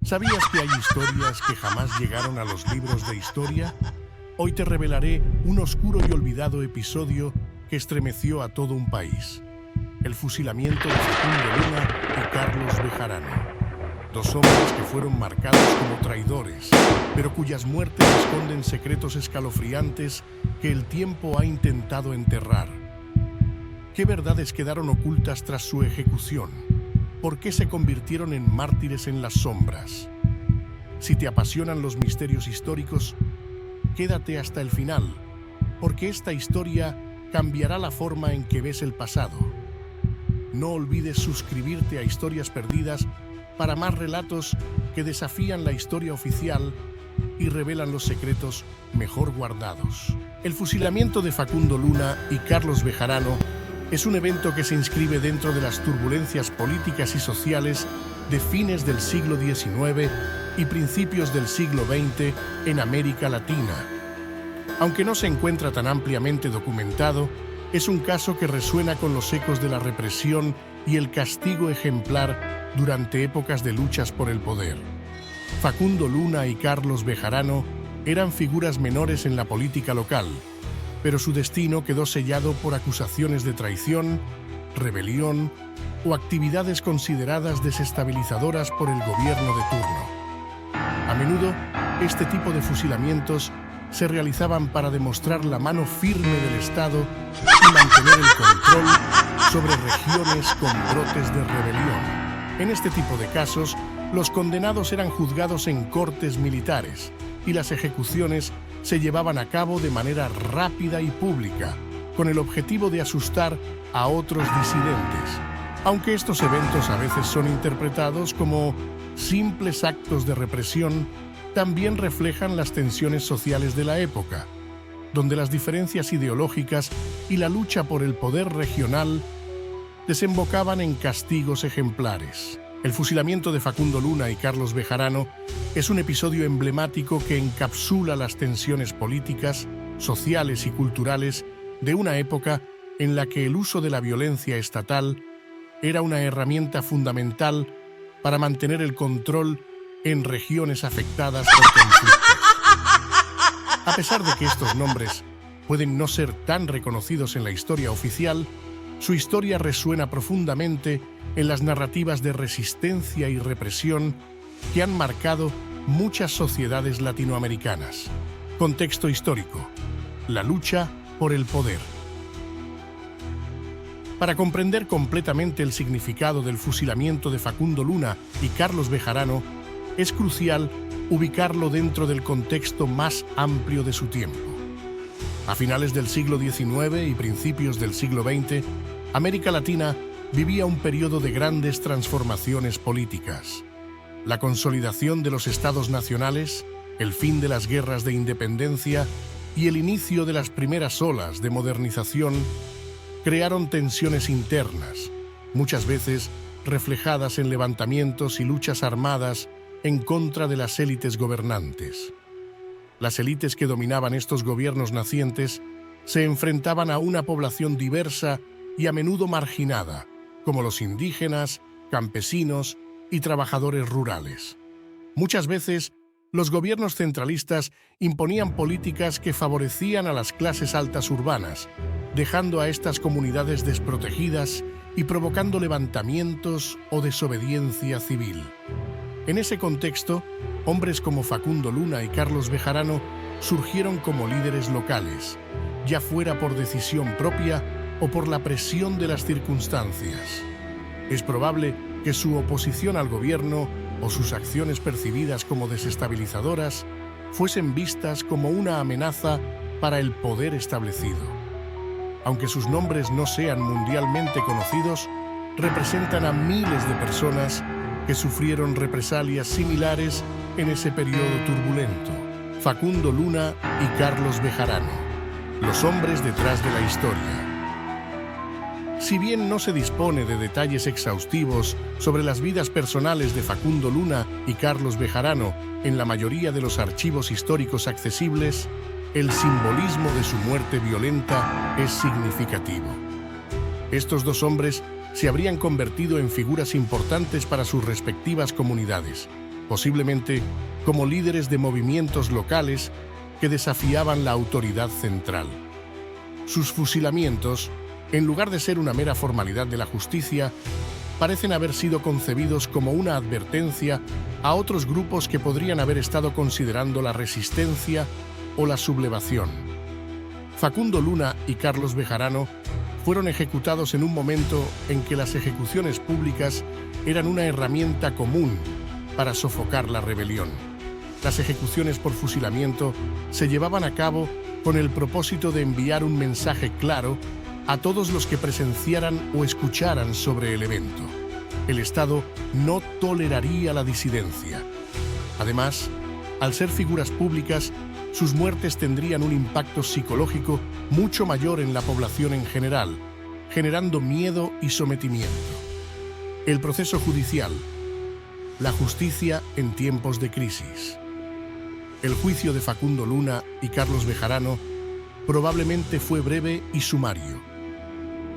¿Sabías que hay historias que jamás llegaron a los libros de historia? Hoy te revelaré un oscuro y olvidado episodio que estremeció a todo un país. El fusilamiento de Facundo Luna y Carlos Bejarano. Dos hombres que fueron marcados como traidores, pero cuyas muertes esconden secretos escalofriantes que el tiempo ha intentado enterrar. ¿Qué verdades quedaron ocultas tras su ejecución? ¿Por qué se convirtieron en mártires en las sombras? Si te apasionan los misterios históricos, quédate hasta el final, porque esta historia cambiará la forma en que ves el pasado. No olvides suscribirte a Historias Perdidas para más relatos que desafían la historia oficial y revelan los secretos mejor guardados. El fusilamiento de Facundo Luna y Carlos Bejarano es un evento que se inscribe dentro de las turbulencias políticas y sociales de fines del siglo XIX y principios del siglo XX en América Latina. Aunque no se encuentra tan ampliamente documentado, es un caso que resuena con los ecos de la represión y el castigo ejemplar durante épocas de luchas por el poder. Facundo Luna y Carlos Bejarano eran figuras menores en la política local, pero su destino quedó sellado por acusaciones de traición, rebelión o actividades consideradas desestabilizadoras por el gobierno de turno. A menudo, este tipo de fusilamientos se realizaban para demostrar la mano firme del Estado y mantener el control sobre regiones con brotes de rebelión. En este tipo de casos, los condenados eran juzgados en cortes militares y las ejecuciones se llevaban a cabo de manera rápida y pública, con el objetivo de asustar a otros disidentes. Aunque estos eventos a veces son interpretados como simples actos de represión, también reflejan las tensiones sociales de la época, donde las diferencias ideológicas y la lucha por el poder regional desembocaban en castigos ejemplares. El fusilamiento de Facundo Luna y Carlos Bejarano es un episodio emblemático que encapsula las tensiones políticas, sociales y culturales de una época en la que el uso de la violencia estatal era una herramienta fundamental para mantener el control en regiones afectadas por conflictos. A pesar de que estos nombres pueden no ser tan reconocidos en la historia oficial, su historia resuena profundamente en las narrativas de resistencia y represión que han marcado muchas sociedades latinoamericanas. Contexto histórico: la lucha por el poder. Para comprender completamente el significado del fusilamiento de Facundo Luna y Carlos Bejarano, es crucial ubicarlo dentro del contexto más amplio de su tiempo. A finales del siglo XIX y principios del siglo XX, América Latina vivía un periodo de grandes transformaciones políticas. La consolidación de los estados nacionales, el fin de las guerras de independencia y el inicio de las primeras olas de modernización crearon tensiones internas, muchas veces reflejadas en levantamientos y luchas armadas en contra de las élites gobernantes. Las élites que dominaban estos gobiernos nacientes se enfrentaban a una población diversa y a menudo marginada, como los indígenas, campesinos y trabajadores rurales. Muchas veces, los gobiernos centralistas imponían políticas que favorecían a las clases altas urbanas, dejando a estas comunidades desprotegidas y provocando levantamientos o desobediencia civil. En ese contexto, hombres como Facundo Luna y Carlos Bejarano surgieron como líderes locales, ya fuera por decisión propia o por la presión de las circunstancias. Es probable que su oposición al gobierno o sus acciones percibidas como desestabilizadoras fuesen vistas como una amenaza para el poder establecido. Aunque sus nombres no sean mundialmente conocidos, representan a miles de personas que sufrieron represalias similares en ese periodo turbulento. Facundo Luna y Carlos Bejarano, los hombres detrás de la historia. Si bien no se dispone de detalles exhaustivos sobre las vidas personales de Facundo Luna y Carlos Bejarano en la mayoría de los archivos históricos accesibles, el simbolismo de su muerte violenta es significativo. Estos dos hombres se habrían convertido en figuras importantes para sus respectivas comunidades, posiblemente como líderes de movimientos locales que desafiaban la autoridad central. Sus fusilamientos, en lugar de ser una mera formalidad de la justicia, parecen haber sido concebidos como una advertencia a otros grupos que podrían haber estado considerando la resistencia o la sublevación. Facundo Luna y Carlos Bejarano fueron ejecutados en un momento en que las ejecuciones públicas eran una herramienta común para sofocar la rebelión. Las ejecuciones por fusilamiento se llevaban a cabo con el propósito de enviar un mensaje claro a todos los que presenciaran o escucharan sobre el evento. El Estado no toleraría la disidencia. Además, al ser figuras públicas, sus muertes tendrían un impacto psicológico mucho mayor en la población en general, generando miedo y sometimiento. El proceso judicial. La justicia en tiempos de crisis. El juicio de Facundo Luna y Carlos Bejarano probablemente fue breve y sumario.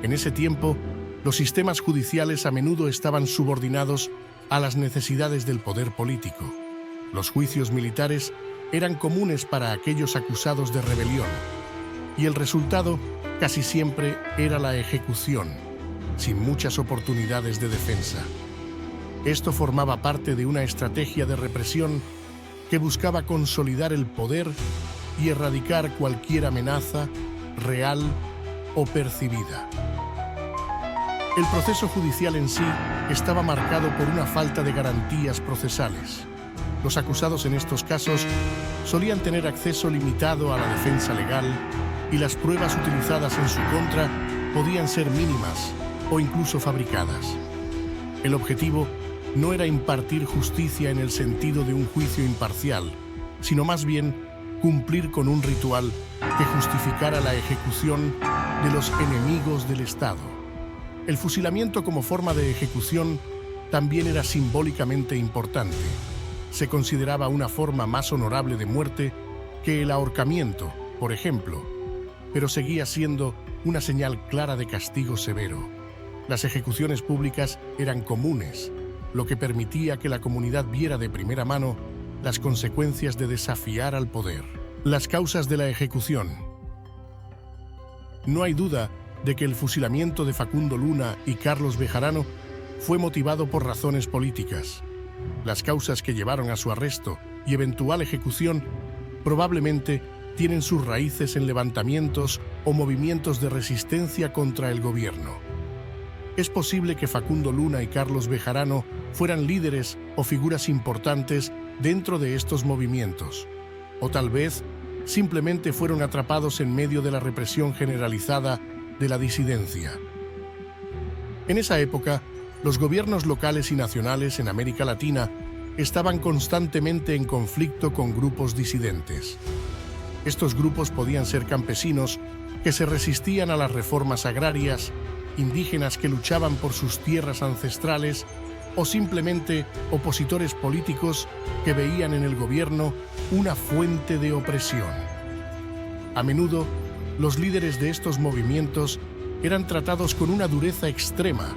En ese tiempo, los sistemas judiciales a menudo estaban subordinados a las necesidades del poder político. Los juicios militares eran comunes para aquellos acusados de rebelión, y el resultado casi siempre era la ejecución, sin muchas oportunidades de defensa. Esto formaba parte de una estrategia de represión que buscaba consolidar el poder y erradicar cualquier amenaza, real o percibida. El proceso judicial en sí estaba marcado por una falta de garantías procesales. Los acusados en estos casos solían tener acceso limitado a la defensa legal y las pruebas utilizadas en su contra podían ser mínimas o incluso fabricadas. El objetivo no era impartir justicia en el sentido de un juicio imparcial, sino más bien cumplir con un ritual que justificara la ejecución de los enemigos del Estado. El fusilamiento como forma de ejecución también era simbólicamente importante. Se consideraba una forma más honorable de muerte que el ahorcamiento, por ejemplo, pero seguía siendo una señal clara de castigo severo. Las ejecuciones públicas eran comunes, lo que permitía que la comunidad viera de primera mano las consecuencias de desafiar al poder. Las causas de la ejecución. No hay duda de que el fusilamiento de Facundo Luna y Carlos Bejarano fue motivado por razones políticas. Las causas que llevaron a su arresto y eventual ejecución probablemente tienen sus raíces en levantamientos o movimientos de resistencia contra el gobierno. Es posible que Facundo Luna y Carlos Bejarano fueran líderes o figuras importantes dentro de estos movimientos, o tal vez simplemente fueron atrapados en medio de la represión generalizada de la disidencia. En esa época, los gobiernos locales y nacionales en América Latina estaban constantemente en conflicto con grupos disidentes. Estos grupos podían ser campesinos que se resistían a las reformas agrarias, indígenas que luchaban por sus tierras ancestrales o simplemente opositores políticos que veían en el gobierno una fuente de opresión. A menudo, los líderes de estos movimientos eran tratados con una dureza extrema,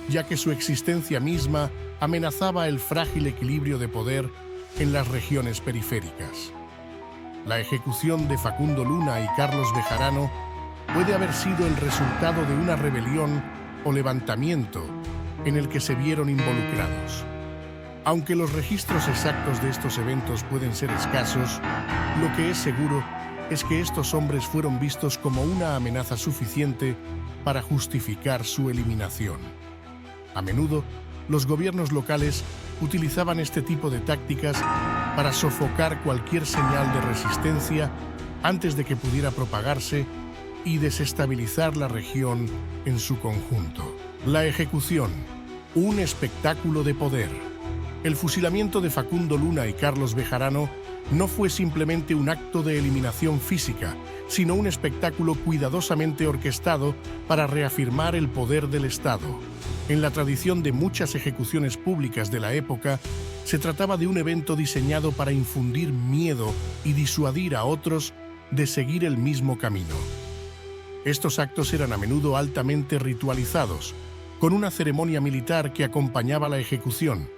ya que su existencia misma amenazaba el frágil equilibrio de poder en las regiones periféricas. La ejecución de Facundo Luna y Carlos Bejarano puede haber sido el resultado de una rebelión o levantamiento en el que se vieron involucrados. Aunque los registros exactos de estos eventos pueden ser escasos, lo que es seguro es que estos hombres fueron vistos como una amenaza suficiente para justificar su eliminación. A menudo, los gobiernos locales utilizaban este tipo de tácticas para sofocar cualquier señal de resistencia antes de que pudiera propagarse y desestabilizar la región en su conjunto. La ejecución, un espectáculo de poder. El fusilamiento de Facundo Luna y Carlos Bejarano no fue simplemente un acto de eliminación física, sino un espectáculo cuidadosamente orquestado para reafirmar el poder del Estado. En la tradición de muchas ejecuciones públicas de la época, se trataba de un evento diseñado para infundir miedo y disuadir a otros de seguir el mismo camino. Estos actos eran a menudo altamente ritualizados, con una ceremonia militar que acompañaba la ejecución,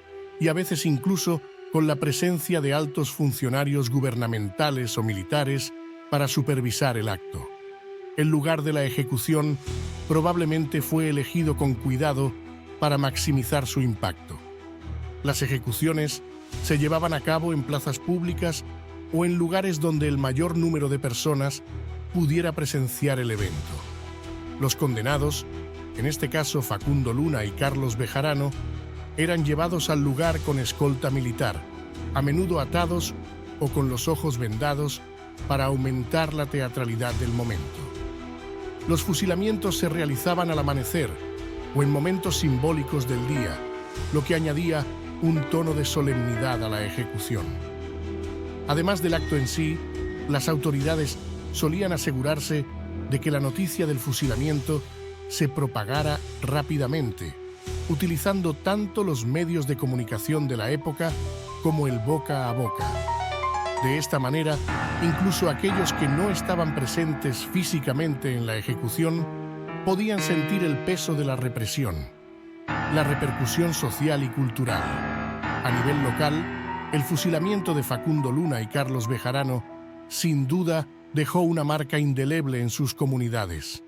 y a veces incluso con la presencia de altos funcionarios gubernamentales o militares para supervisar el acto. El lugar de la ejecución probablemente fue elegido con cuidado para maximizar su impacto. Las ejecuciones se llevaban a cabo en plazas públicas o en lugares donde el mayor número de personas pudiera presenciar el evento. Los condenados, en este caso Facundo Luna y Carlos Bejarano, eran llevados al lugar con escolta militar, a menudo atados o con los ojos vendados para aumentar la teatralidad del momento. Los fusilamientos se realizaban al amanecer o en momentos simbólicos del día, lo que añadía un tono de solemnidad a la ejecución. Además del acto en sí, las autoridades solían asegurarse de que la noticia del fusilamiento se propagara rápidamente, utilizando tanto los medios de comunicación de la época como el boca a boca. De esta manera, incluso aquellos que no estaban presentes físicamente en la ejecución podían sentir el peso de la represión, la repercusión social y cultural. A nivel local, el fusilamiento de Facundo Luna y Carlos Bejarano, sin duda, dejó una marca indeleble en sus comunidades.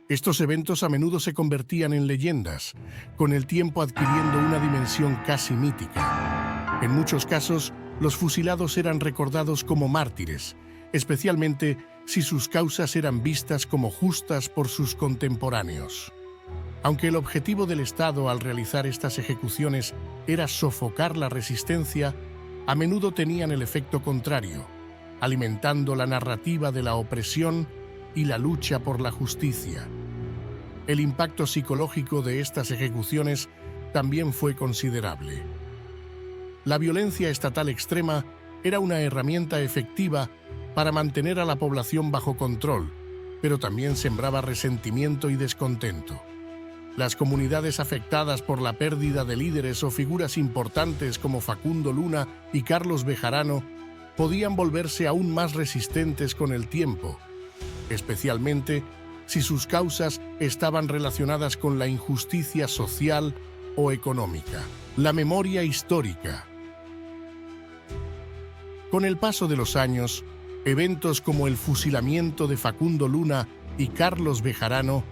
Estos eventos a menudo se convertían en leyendas, con el tiempo adquiriendo una dimensión casi mítica. En muchos casos, los fusilados eran recordados como mártires, especialmente si sus causas eran vistas como justas por sus contemporáneos. Aunque el objetivo del Estado al realizar estas ejecuciones era sofocar la resistencia, a menudo tenían el efecto contrario, alimentando la narrativa de la opresión y la lucha por la justicia. El impacto psicológico de estas ejecuciones también fue considerable. La violencia estatal extrema era una herramienta efectiva para mantener a la población bajo control, pero también sembraba resentimiento y descontento. Las comunidades afectadas por la pérdida de líderes o figuras importantes como Facundo Luna y Carlos Bejarano podían volverse aún más resistentes con el tiempo, especialmente si sus causas estaban relacionadas con la injusticia social o económica. La memoria histórica. Con el paso de los años, eventos como el fusilamiento de Facundo Luna y Carlos Bejarano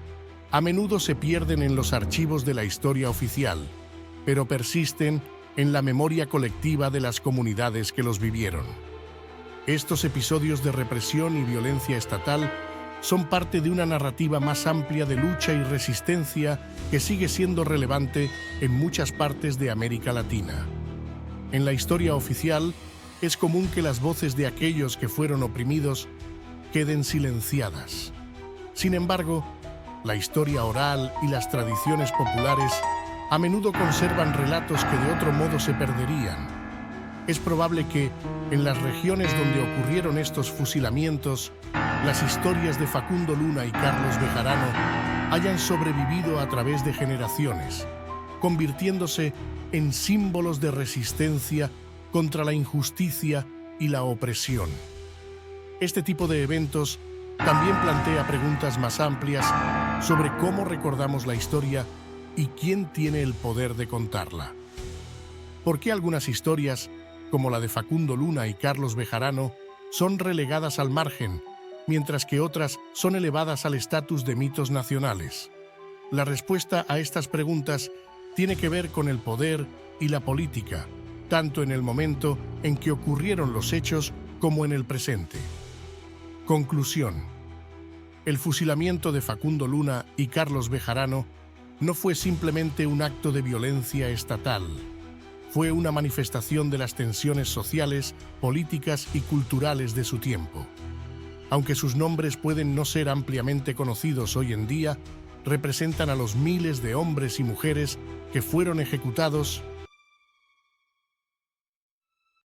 a menudo se pierden en los archivos de la historia oficial, pero persisten en la memoria colectiva de las comunidades que los vivieron. Estos episodios de represión y violencia estatal son parte de una narrativa más amplia de lucha y resistencia que sigue siendo relevante en muchas partes de América Latina. En la historia oficial, es común que las voces de aquellos que fueron oprimidos queden silenciadas. Sin embargo, la historia oral y las tradiciones populares a menudo conservan relatos que de otro modo se perderían. Es probable que, en las regiones donde ocurrieron estos fusilamientos, las historias de Facundo Luna y Carlos Bejarano hayan sobrevivido a través de generaciones, convirtiéndose en símbolos de resistencia contra la injusticia y la opresión. Este tipo de eventos también plantea preguntas más amplias sobre cómo recordamos la historia y quién tiene el poder de contarla. ¿Por qué algunas historias, como la de Facundo Luna y Carlos Bejarano, son relegadas al margen, mientras que otras son elevadas al estatus de mitos nacionales? La respuesta a estas preguntas tiene que ver con el poder y la política, tanto en el momento en que ocurrieron los hechos como en el presente. Conclusión. El fusilamiento de Facundo Luna y Carlos Bejarano no fue simplemente un acto de violencia estatal. Fue una manifestación de las tensiones sociales, políticas y culturales de su tiempo. Aunque sus nombres pueden no ser ampliamente conocidos hoy en día, representan a los miles de hombres y mujeres que fueron ejecutados